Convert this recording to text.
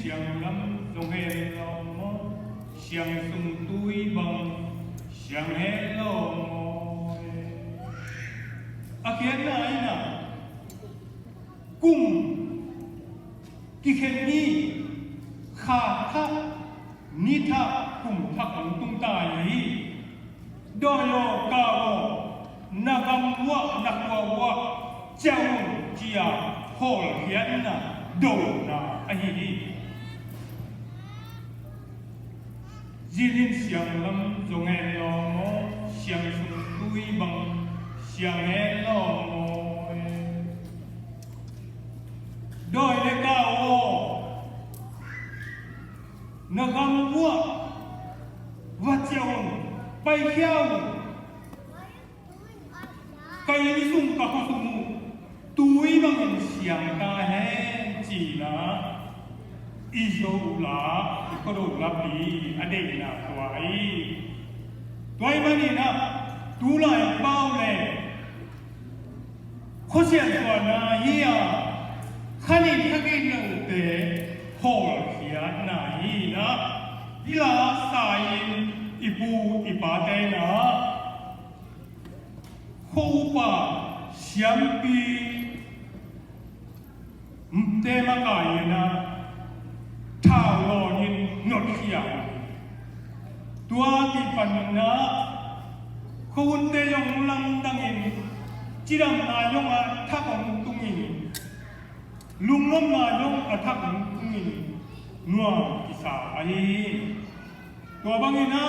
xiang lâm dòng hè lo mò xiang sung túi bằng xiang hè lo mò akhir na ai na cung ki khen ni kha tha ni tha cùng thắc ấn tung tài ấy đôi lo cao nagam wa nakwa wa chào chia hol hiền na đồ na ai Jilin siang lam zong en lo mo siang sung tui bang siang en lo mo đôi le cao nagam wa và chào bay theo cây đi sung cả hoa sung túi bằng hình xiang ta hè chỉ là iso là có đồ lắp đi anh đây là tuổi mà đi na tú lại bao này khó xem còn là gì à khăn đi khăn cái nào để hồ kia này na đi là sai ibu ibadai na khâu ba xiêm pi mte mà cái na thảo lo nhìn nốt kia tua ti pan na khôn te yong lang dang in chiram na yong a thak ong tung in lung lom na yong a thak ong tung in nuam isa ai tua bang ina